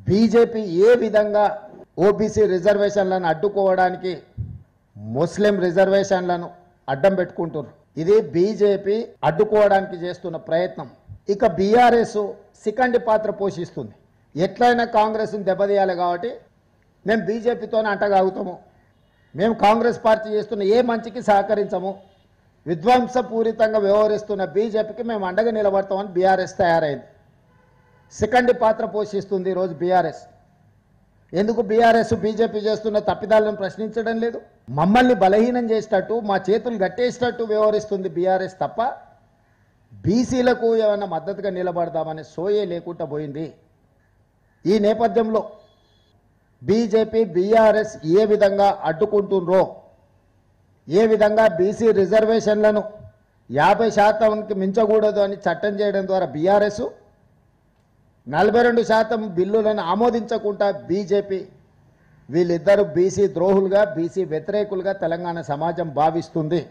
BJP ఏ విధంగా OBC రిజర్వేషన్లను అడ్డుకోవడానికి ముస్లిం రిజర్వేషన్లను అడ్డం పెట్టుకుంటున్నారు. ఇది బీజేపీ అడ్డుకోవడానికి చేస్తున్న ప్రయత్నం. ఇక బీఆర్ఎస్ సికండి పాత్ర పోషిస్తుంది. ఎట్లయినా కాంగ్రెస్ని దెబ్బతీయాలి కాబట్టి మేము బీజేపీతోనే అంటగాగుతాము, మేము కాంగ్రెస్ పార్టీ చేస్తున్న ఏ మంచికి సహకరించము, విధ్వంసపూరితంగా వ్యవహరిస్తున్న బీజేపీకి మేము అండగా నిలబడతామని బీఆర్ఎస్ తయారైంది. సెకండ్ పాత్ర పోషిస్తుంది ఈరోజు బీఆర్ఎస్. ఎందుకు బీఆర్ఎస్ బీజేపీ చేస్తున్న తప్పిదాలను ప్రశ్నించడం లేదు? మమ్మల్ని బలహీనం చేసేటట్టు, మా చేతులు గట్టేసేటట్టు వ్యవహరిస్తుంది బీఆర్ఎస్ తప్ప బీసీలకు ఏమైనా మద్దతుగా నిలబడదామనే సోయే లేకుండా పోయింది. ఈ నేపథ్యంలో బీజేపీ బీఆర్ఎస్ ఏ విధంగా అడ్డుకుంటుండ్రో, ఏ విధంగా బీసీ రిజర్వేషన్లను 50% మించకూడదు అని చట్టం చేయడం ద్వారా బీఆర్ఎస్ 42% బిల్లులను ఆమోదించకుండా బీజేపీ, వీళ్ళిద్దరూ బీసీ ద్రోహులుగా, బీసీ వ్యతిరేకులుగా తెలంగాణ సమాజం భావిస్తుంది.